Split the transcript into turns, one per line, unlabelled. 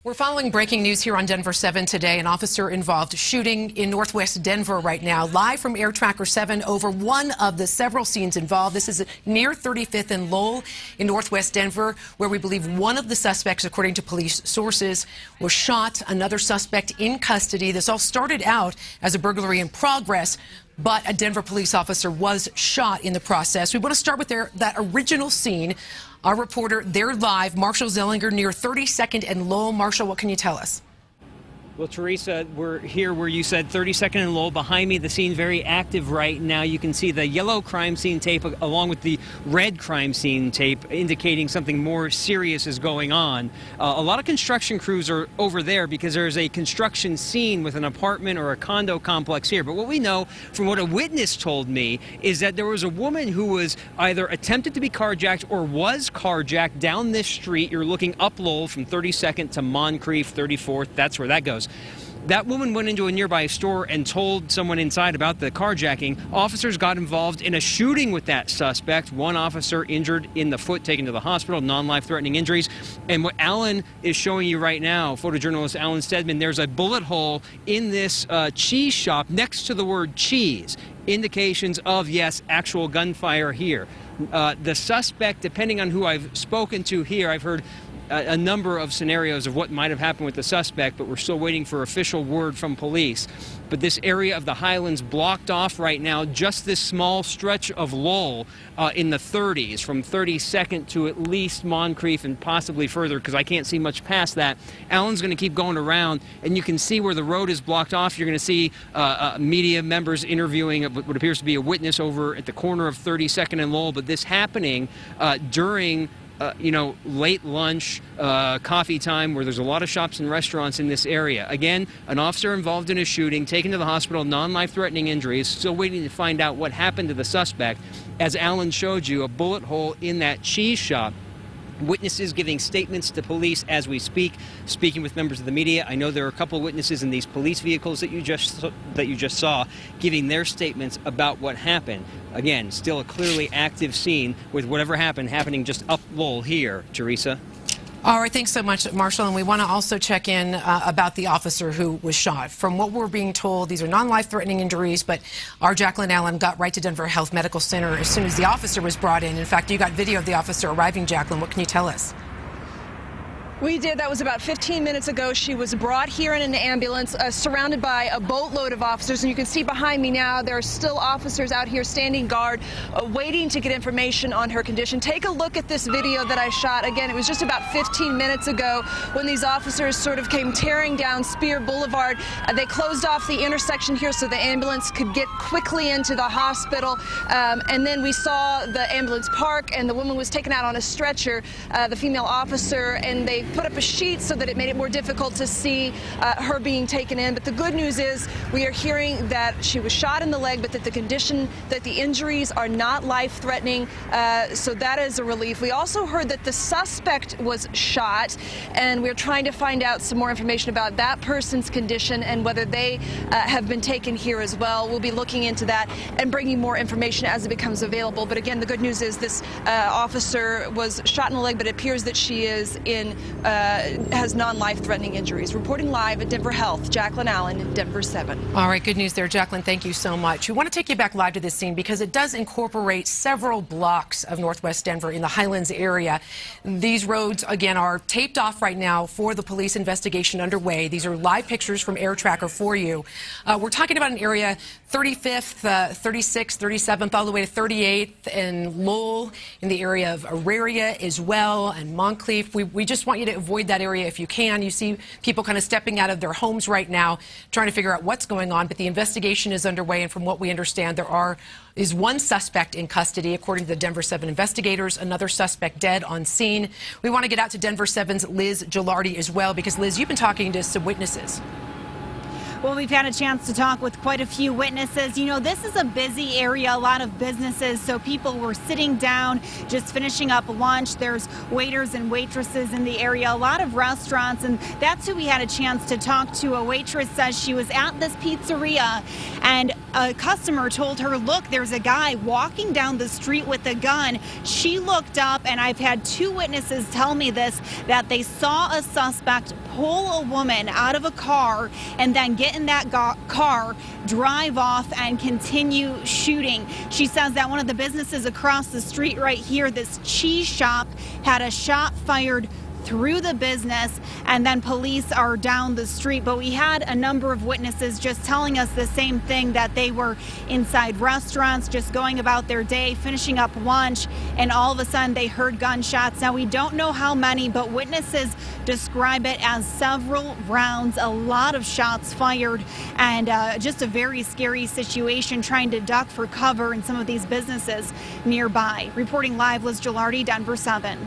We're following breaking news here on Denver 7 today. An officer-involved shooting in northwest Denver right now. Live from Air Tracker 7 over one of the several scenes involved. This is near 35th and Lowell in northwest Denver, where we believe one of the suspects, according to police sources, was shot. Another suspect in custody. This all started out as a burglary in progress, but a Denver police officer was shot in the process. We want to start with that original scene. Our reporter, there live, Marshall Zellinger, near 32nd and Lowell. Marshall, what can you tell us?
Well, Teresa, we're here where you said 32nd and Lowell. Behind me, the scene very active right now. You can see the yellow crime scene tape along with the red crime scene tape indicating something more serious is going on. A lot of construction crews are over there because there's a construction scene with an apartment or a condo complex here. But what we know from what a witness told me is that there was a woman who was either attempted to be carjacked or was carjacked down this street. You're looking up Lowell from 32nd to Moncrief, 34th. That's where that goes. That woman went into a nearby store and told someone inside about the carjacking. Officers got involved in a shooting with that suspect. One officer injured in the foot, taken to the hospital, non-life-threatening injuries. And what Alan is showing you right now, photojournalist Alan Stedman, there's a bullet hole in this cheese shop next to the word cheese. Indications of, yes, actual gunfire here. The suspect, depending on who I've spoken to here, I've heard a number of scenarios of what might have happened with the suspect, but we're still waiting for official word from police. But this area of the Highlands blocked off right now, just this small stretch of Lowell in the 30s, from 32nd to at least Moncrief and possibly further, because I can't see much past that. Alan's going to keep going around, and you can see where the road is blocked off. You're going to see media members interviewing what appears to be a witness over at the corner of 32nd and Lowell, but this happening during late lunch, coffee time, where there's a lot of shops and restaurants in this area. Again, an officer involved in a shooting, taken to the hospital, non-life-threatening injuries, still waiting to find out what happened to the suspect. As Alan showed you, a bullet hole in that cheese shop. Witnesses giving statements to police as we speak, speaking with members of the media. I know there are a couple of witnesses in these police vehicles that you just saw giving their statements about what happened. Again, still a clearly active scene with whatever happened happening just up Lowell here. Teresa?
All right, thanks so much, Marshall. And we want to also check in about the officer who was shot. From what we're being told, these are non-life-threatening injuries, but our Jacqueline Allen got right to Denver Health Medical Center as soon as the officer was brought in. In fact, you got video of the officer arriving, Jacqueline. What can you tell us?
We did. That was about 15 minutes ago. She was brought here in an ambulance, surrounded by a boatload of officers. And you can see behind me now, there are still officers out here standing guard, waiting to get information on her condition. Take a look at this video that I shot. Again, it was just about 15 minutes ago when these officers sort of came tearing down Spear Boulevard. They closed off the intersection here so the ambulance could get quickly into the hospital. And then we saw the ambulance park, and the woman was taken out on a stretcher, the female officer, and they put up a sheet so that it made it more difficult to see her being taken in. But the good news is we are hearing that she was shot in the leg, but that the injuries are not life-threatening. So that is a relief. We also heard that the suspect was shot, and we're trying to find out some more information about that person's condition and whether they have been taken here as well. We'll be looking into that and bringing more information as it becomes available. But again, the good news is this officer was shot in the leg, but it appears that she is has non-life-threatening injuries. Reporting live at Denver Health, Jacqueline Allen, Denver 7.
All right, good news there, Jacqueline. Thank you so much. We want to take you back live to this scene because it does incorporate several blocks of northwest Denver in the Highlands area. These roads, again, are taped off right now for the police investigation underway. These are live pictures from Air Tracker for you. We're talking about an area 35th, 36th, 37th, all the way to 38th, and Lowell in the area of Auraria as well, and Moncrief. We just want you to avoid that area if you can. You see people kind of stepping out of their homes right now, trying to figure out what's going on, but the investigation is underway, and from what we understand, there is one suspect in custody, according to the Denver 7 investigators, another suspect dead on scene. We want to get out to Denver 7's Liz Gilardi as well, because Liz, you've been talking to some witnesses.
Well, we've had a chance to talk with quite a few witnesses. You know, this is a busy area, a lot of businesses, so people were sitting down, just finishing up lunch. There's waiters and waitresses in the area, a lot of restaurants, and that's who we had a chance to talk to. A waitress says she was at this pizzeria, and a customer told her, look, there's a guy walking down the street with a gun. She looked up, and I've had two witnesses tell me this, that they saw a suspect pull a woman out of a car and then get in that car, drive off, and continue shooting. She says that one of the businesses across the street right here, this cheese shop, had a shot fired through the business, and then police are down the street. But we had a number of witnesses just telling us the same thing, that they were inside restaurants, just going about their day, finishing up lunch, and all of a sudden they heard gunshots. Now, we don't know how many, but witnesses describe it as several rounds, a lot of shots fired, and just a very scary situation, trying to duck for cover in some of these businesses nearby. Reporting live, Liz Gilardi, Denver 7.